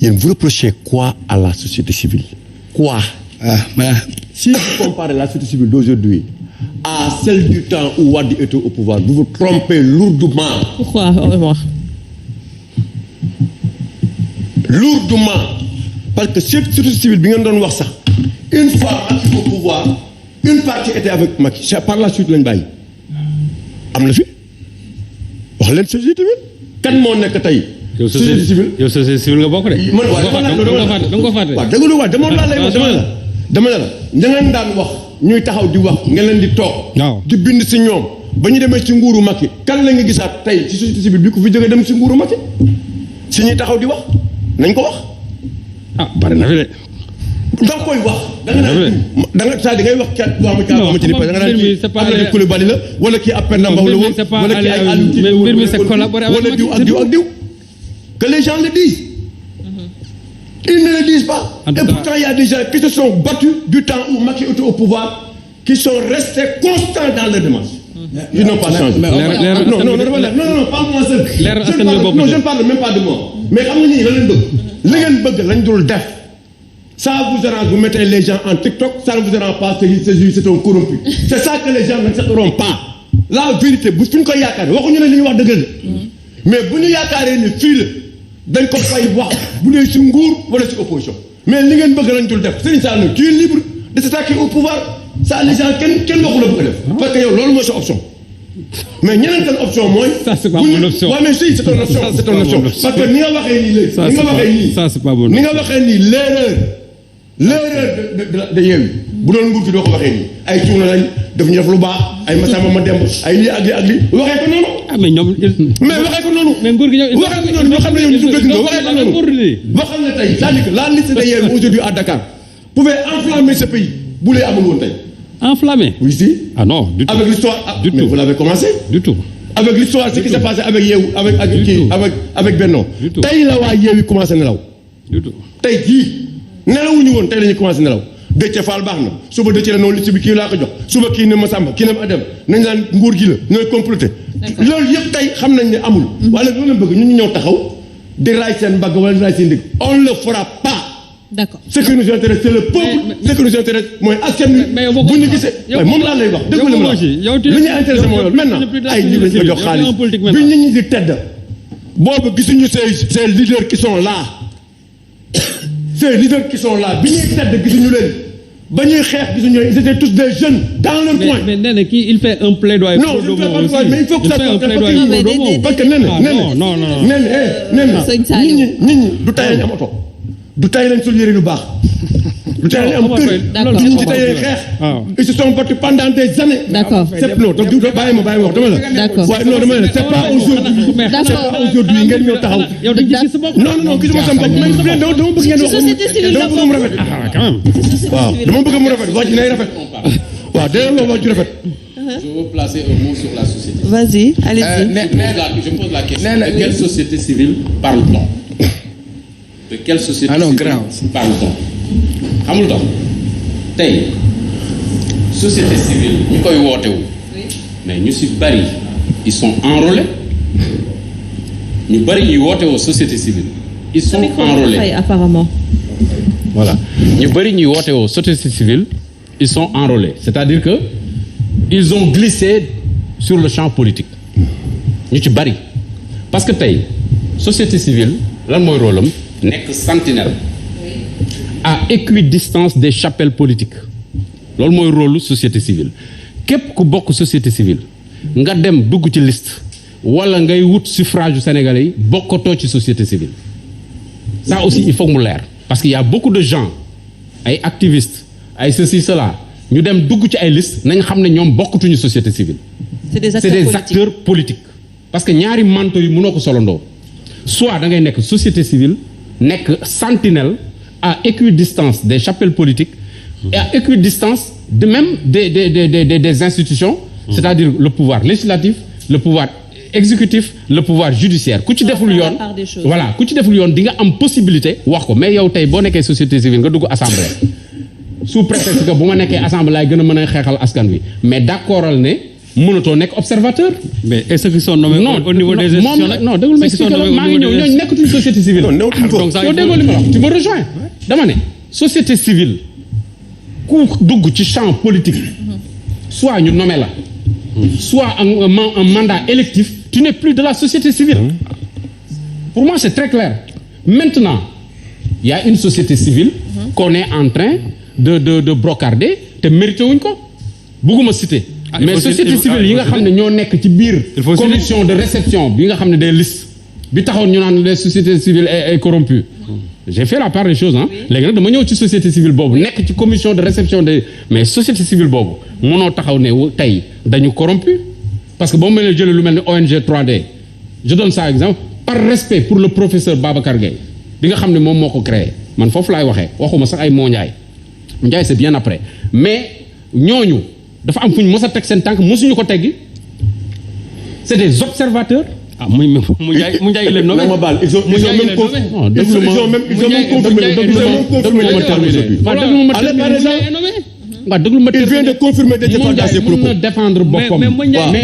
yéen vous reprochez quoi à la société civile quoi. Si vous comparez la société civile d'aujourd'hui à celle du temps où Wade était au pouvoir vous vous trompez lourdement. Pourquoi lourdement parce que cette société civile bi ngeen doon wax sax une fois Macky au pouvoir une partie était avec Macky c'est par la suite lañ bàyyi am na fi wax leen société civile kan moo nekk tey. société civile yow société civile nga bokk de. man waaw da nga ko fàtte. waaw dëgg la waaw dama laa lay wax dama la ña ngeen daan wax ñuy taxaw di wax nga leen di toog. waaw di bind si ñoom ba ñu demee ci nguuru Macky kan la nga gisaat tey ci société civile bi ku fi jógee dem si nguuru Macky si ñuy taxaw di wax nañ ko wax. bari na fi de. da nga koy wax. da nga saa di ngay wax cat wax ma caa ci da nga naan kii Abdoulaye Coulibaly la wala kii Apenda Mbow la woon wala kii ay Aliou mbir mi c'est collaboré avec wala diw ak diw ak diw que les gens le disent. Ils ne le disent pas. Et pourtant il y a des gens qui se sont battus du temps où Macky était au pouvoir qui sont restés constants dans leur démarche. Ils n'ont pas changé. Non, pas moi seul. Je ne parle même pas de moi. Mais xam nga ñii la leen bëgg. li ngeen bëgg lañ dul def. Ça vous arrange, vous mettez les gens en TikTok, ça ne vous arrange pas, c'est un corrompu. C'est ça que les gens n'accepteront pas. La vérité, bu ñu ko yaakaaree waxuñu ne li ñu wax dëgg la. Mais bu ñu yaakaaree ne fii la dañ ko fay wax bu dee ci nguur wala ci opposition. Mais li ngeen bëgg lañ dul def Serigne Sall tu es libre de s'attaquer au pouvoir ça les gens kenn waxu la bëgg a def. Parce que yow loolu mooy sa option. Mais ñeneen seen option mooy. Ça c'est pas mon option. waaw mais si c'est ton option c'est ton option. Parce que ni nga waxee nii léegi. ni nga waxee nii ça c'est pas bon. ni nga waxee nii l'erreur de Yewwi bu doon nguur gi doo ko waxee nii ay cuuna lañ daf ñu def lu baax ay masama ma demb ay lii ak lii ak lii waxee ko noonu. Mais ñoom. mais waxee ko noonu. mais nguur gi ñoom waxee ko noonu ñoo xam ne yow ñu dëgg nga waxee ko noonu. waxal na tey c'est-à-dire que la liste de Yewwi aujourd'hui à Dakar pouvait enflammer ce pays bu lee amul woon tey. Enflammé. Oui si. Ah non du tout. Avec l'histoire du mais tout. vous l'avez commencé. Du tout. Avec l'histoire ce qui s'est passé avec Yewwi avec Benno. tey la waa Yewwi commencé nelaw. Du tout. tey jii nelawuñu woon tey la ñu commencé nelaw Déthié Fall baax na suba Déthié la noonu liste bi kii laa ko jox suba kii ne ma Samba kii ne ma Adem nañ naan nguur gi la ñooy comploté loolu yëpp tey xam nañ ne amul wala loolu la bëgg ñun ñu ñëw taxaw di raay seen mbagg wala di raay seen ndig on le fera pas. D'accord. Ce qui nous intéresse c'est le peuple ce qui nous intéresse mooy askan wi bu ñu gisee moom laa lay wax dégg nga li ma la wax li ñu intéressé mooy loolu maintenant ay ñu lañ ko jox xaalis bi nit ñi di tedd boobu gisuñu ces leaders qui sont là ces leaders qui sont là bi ñuy tedd gisuñu leen ba ñuy xeex gisuñu leen ils étaient tous des jeunes dans leur coin. mais nee na kii il fait un plaidoyer. non il fait pas plaidoyer mais il faut que ça soit parce que nit ñi du tay lañ am oto du tay lañ sol yére lu baax du tay lañ am kër du ñu ci tayee xeex ils se sont battus pendant des années. D'accord. c'est non donc bàyyi ma wax dama la. D'accord. waaye non dama la c'est pas aujourd'hui ngeen ñëw taxaw. yow dañu gis sa bopp. non gisuma sama bopp mais dama bëgg ngeen wax société civile dama bëgg mu rafet. Quand même. waaw dama bëgg mu rafet wax ji nay rafet waaw day loo wax ju rafet. Je veux placer un mot sur la société. Vas-y, allez-y. Je pose la question. De quelle société civile parle-t-on? De quelle société civile parle-t-on? xamul tax tey société civile ñu koy wootewu mais ñu si bari ils sont enrôlés ñu bari ñuy wootewoo société civile ils sont enrôlés apparemment. voilà ñu bari ñuy wootewoo société civile ils sont enrôlés c'est-à-dire que ils ont glissé sur le champ politique ñu ci bari parce que tey société civile lan mooy rôle am nekk sentinelle à équidistance des chapelles politiques loolu mooy rôle société civile képp ku bokk société civile nga dem dugg ci liste wala ngay wut suffrage yu sénégalais yi bokkatoo ci société civile ça aussi il faut mu leer parce qu'il y a beaucoup de gens ay activistes ay ceci cela ñu dem dugg ci ay liste nañ xam ne ñoom bokkatuñu société civile c'est des acteurs politiques parce que ñaari manteau yi mënoo ko solondoo soit da ngay nekk société civile nekk sentinelle à équidistance des chapelles politiques et à équidistance de même des institutions, c'est-à-dire le pouvoir législatif, le pouvoir exécutif, le pouvoir judiciaire. Ku ci deful yoon voilà ku ci deful yoon di nga am possibilité wax ko mais yow tey boo nekkee société civile nga dugg assemblée sous prétexte que bu ma nekkee assemblée laay gën a mën a xeexal askan wi mais d'accordal ne mënatoo nekk observateur. mais est-ce qu'ils sont nommés au niveau des institutions nag non déglu ma expliqué la maa ngi ñëw ñooñu nekkatuñ société civile. non newtuñ ko donc ça yow déggoo li ma wax tu me rejoins dama ne société civile ku dugg ci champ politique soit ñu nommé la soit un mandat électif tu n'es plus de la société civile. Pour moi c'est très clair maintenant il y a une société civile qu'on est en train de brocarder te mérité wuñ ko bugguma citer mais société civile yi nga xam ne ñoo nekk ci biir commission de réception bi nga xam ne des listes bi taxoon ñu naan les sociétés civiles est corrompues j'ai fait la part des choses léegi nag dama ñëw ci société civile boobu nekk ci commission de réception des mais société civile boobu mënoo taxaw ne tey dañu corrompu parce que boo mel ne jëlee lu mel ni ONG 3D je donne ça exemple par respect pour le professeur Babacar Gueye bi nga xam ne moom moo ko créé man foofu laay waxee waxuma sax ay Ndiaye c'est bien après mais ñooñu dafa am fu ñu mës a teg seen tànk mësuñu ko teggi c'est des observateurs. ah mu Ndiaye il est nommé. non ma baal ils ont même confirmé il vient de confirmer des propos mën na défendre boppam mais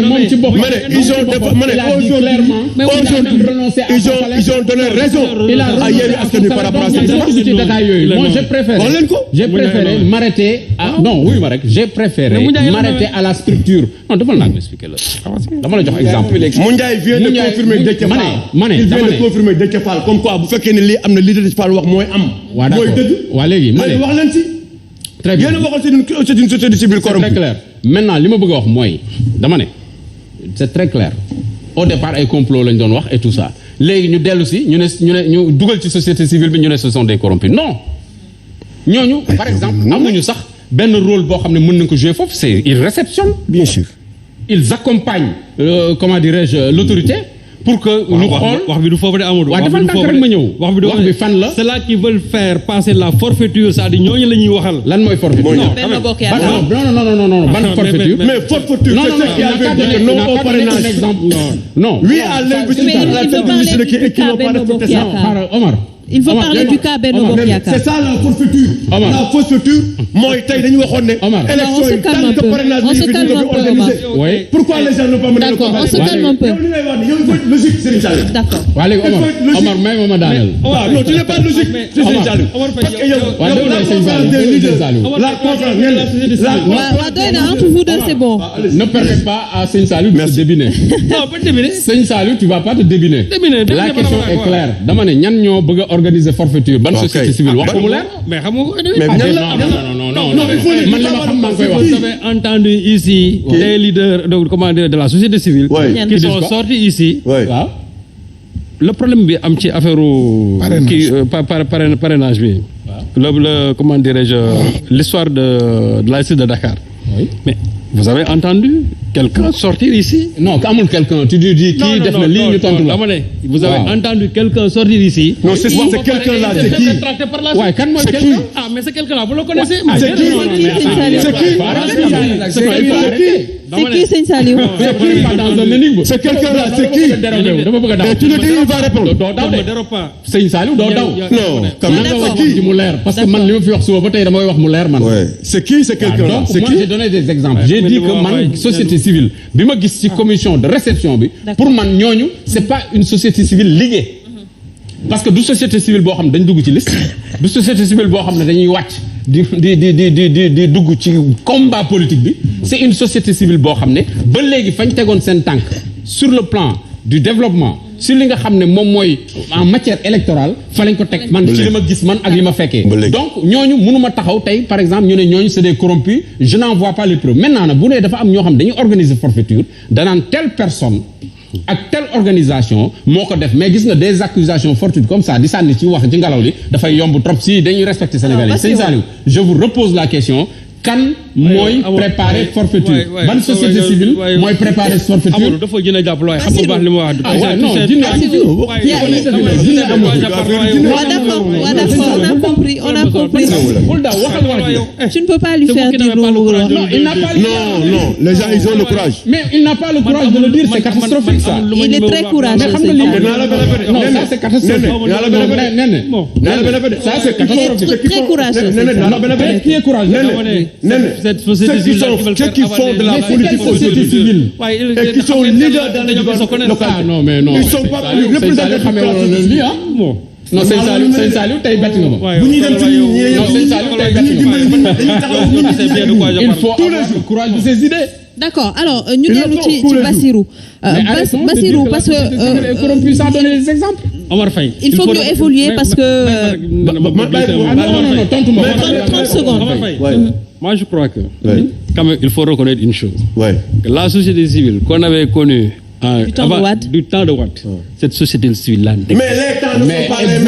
moom ci boppam ils ont donné raison à Yewwi Askan Wi par rapport à ce ci détail yooyu moi j'ai préféré m'arrêter non oui ma rek j'ai préféré m'arrêter à la structure non dafa naa expliquer la dama la jox exemple Moundiaye vient de confirmer Déthié Fall il vient de confirmer Déthié Fall comme quoi bu fekkee ne lii am na li Déthié Fall wax mooy am mooy dëgg waa léegi wax leen si très bien yéen a waxoon c'est une société civile corrompue. C'est très clair maintenant li ma bëgg a wax mooy dama ne c'est très clair au départ ay complot lañ doon wax et tout ça léegi ñu dellu si ñu dugal ci société civile bi ñu ne ce sont des corrompus non ñooñu par exemple amuñu sax benn rôle boo xam ne mën nañ ko jouer foofu c'est ils réceptionnent bien sûr ils accompagnent comment dirais-je l'autorité pour que ñu xool wax bi du foofu de Amadou. waaw dafa tànk rek ma ñëw. wax bi fan la. c'est là qu'ils veulent faire passer la forfaiture c'est-à-dire ñooñu la ñuy waxal. lan mooy forfaiture. non benn bokk yaakaar non ban forfaiture. mais forfaiture c'est ce qui avait dit que non au parrainage. non oui à l'investiture à la tête du ministre qui n'ont pas respecté ça. Omar. il faut parler du cas Benno Bokk Yaakaar. c'est ça la forfaiture. la forfaiture mooy tey dañu waxoon ne. élection yi tant que parrainage bi ñu ko organisé. pourquoi les gens n'ont pas mené le combat. d'accord on se calme un peu. yow li ngay wax ni yow il faut être logique Serigne Saliou. d'accord. waa léegi Omar may ma daaneel. waaw non tu n'es pas logique. Serigne Saliou parce que yow la conférence des leaders la conférence waaw doy na entre vous deux c'est bon. ne permets pas à Serigne Saliou de se débiner. non pas débiner. Serigne Saliou tu vas pas te débiner. La question est claire dama ne ñan ñoo bëgg a organiser forfaiture ban société civile wax ko mu leer. mais xam nga ko. mais non il faut man li ma xam maa ngi koy wax. vous avez entendu ici des leaders de la société civile. qui sont sortis ici. waaw. le problème bi am ci affaire parrainage bi. le comment dirais-je l'histoire de la liste de Dakar. Oui. Mais vous avez entendu quelqu'un sortir ici? Non, amul quelqu'un. Tu dis qui def na lii ñu tontu la. Vous avez entendu quelqu'un sortir ici? Non, c'est quelqu'un là, c'est qui? Ouais, kan mooy quelqu'un? Ah, mais c'est quelqu'un là, vous le connaissez? C'est qui Serigne Saliou? C'est qui Pas dans un énigme. C'est quelqu'un là, c'est qui? Dama bëgg a daw. Mais tu le dis, il va répondre. Doo daw de. Serigne Saliou doo daw. Non, quand même. C'est qui mu leer parce que man li ma fi wax suba ba tey damay wax mu leer man. Ouais. C'est qui? C'est quelqu'un là. Donc moi j'ai donné des exemples. J'ai dit que man société civile bi ma gis ci commission de réception bi pour man ñooñu c'est pas une société civile liggéey. Parce que du société civile boo xam ne dañ dugg ci liste du société civile boo xam ne dañuy wàcc di dugg ci combat politique bi c'est une société civile boo xam ne ba léegi fañ tegoon seen tànk sur le plan du développement sur li nga xam ne moom mooy en matière électorale fa lañ ko teg man ci li ma gis man ak li ma fekkee donc ñooñu mënuma taxaw tey par exemple ñu ne ñooñu c'est des corrompus je n'en vois pas les preuves maintenant nag bu nee dafa am ñoo xam ne dañuy organiser forfaiture danaan telle personne ak telle organisation moo ko def mais gis nga des accusations fortuites comme ça di sànni ci wax ci ngelaw li dafay yomb trop si dañuy respecter Sénégalais Serigne Saliou je vous repose la question kan mooy préparer forfaiture ban société civile mooy préparer forfaiture Amadou dafa gën a jàpp looy xam nga baax li ma wax non dina on a compris bul daw waxal wax tu ne peux pas lui faire dire non il n'a pas non les gens ils ont le courage mais il n'a pas le courage de le dire c'est catastrophique ça il est très courageux non ça c'est catastrophique ça c'est catastrophique très courageux qui est courageux cette société civile ceux qui font de la politique société civile et qui sont leaders dans les gouvernements locaux. Non mais non. Ils sont pas représentés. Bon. Non Sëñ Saliou tey bett nga ma. bu ñuy dem ci non Sëñ Saliou tey bett nga ma. Il faut avoir le courage de ses idées. D'accord alors ñu dellu ci Bassirou. Bassirou parce que corrompu sans donner des exemples. Omar Faye. Il faut mieux évoluer parce que. Non, tontu ma. 30 secondes. Omar Faye. Moi je crois que. Quand même il faut reconnaître une chose. Que la société civile qu'on avait connue. Du temps de Wade. Cette société civile là. Mais les temps ne sont pas les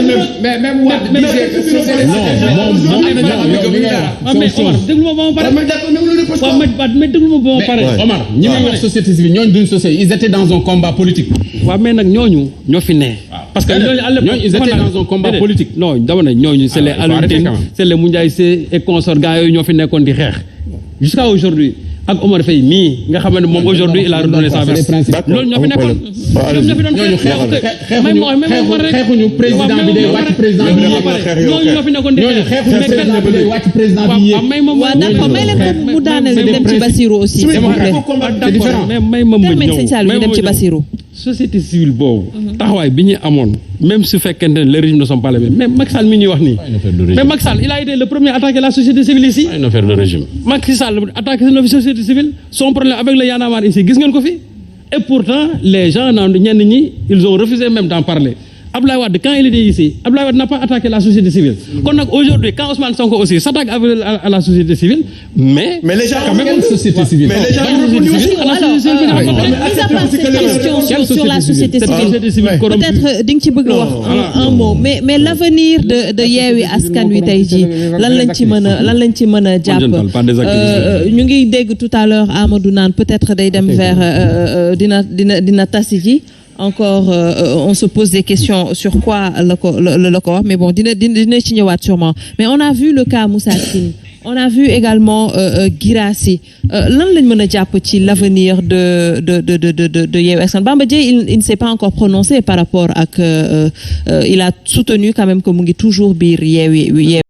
mêmes. Mais même Wade disait que société Omar ñi may wax société civile ñooñu duñ société ils étaient dans un combat politique. waaw mais nag ñooñu ñoo fi ne. parce que ñooñu ils étaient dans un combat politique. non dama ne ñooñu c'est les Alioune Tine c'est les Moundiaye Sy et consorts gars yooyu ñoo fi nekkoon di xeex jusqu'à aujourd'hui ak Omar Faye mii nga xam ne moom aujourd'hui il a redonné sa veste loolu ñoo fi nekkoon ñoom ñoo fi doon xeexuñu président bi day wàcc président bi ñooñu ñoo fi nekkoon di président bi day wàcc président bi waaw d'accord may leen ko mu daaneel ñu dem ci Bassirou aussi s'il vous plaît may ma termine Sëñ Saliou ñu dem ci Bassirou société civile boobu taxawaay bi ñu amoon même su fekkente ne les régimes ne sont pas les mêmes mais Macky Sall mi ñuy wax nii mais Macky Sall il a été le premier à attaquer la société civile ici une affaire de régime Macky Sall attaqué la société civile son problème avec le Y'en a marre ici gis ngeen ko fi et pourtant les gens naan ñenn ñi ils ont refusé même d'en parler Abdoulaye Wade quand il était ici Abdoulaye Wade n'a pas attaqué la société civile kon nag aujourd'hui quand Ousmane Sonko aussi s'attaque à la société civile mais les gens quand même société civile mais les gens sur la société civile peut-être di nga ci bëgg wax un mot mais l'avenir de Yewwi Askan Wi tey jii lan lañ ci mën a jàpp ñu ngi dégg tout à l'heure Amadou naan peut-être day dem vers dina tasi ji encore on se pose des questions sur quoi la ko wax mais bon dina ci ñëwaat sûrement mais on a vu le cas Moussa Tine on a vu également Guirassy lan lañ mën a jàpp ci l'avenir de Yewwi Askan Wi Bamba Dièye il ne s'est pas encore prononcé par rapport ak il a soutenu quand même que mu ngi toujours biir Yewwi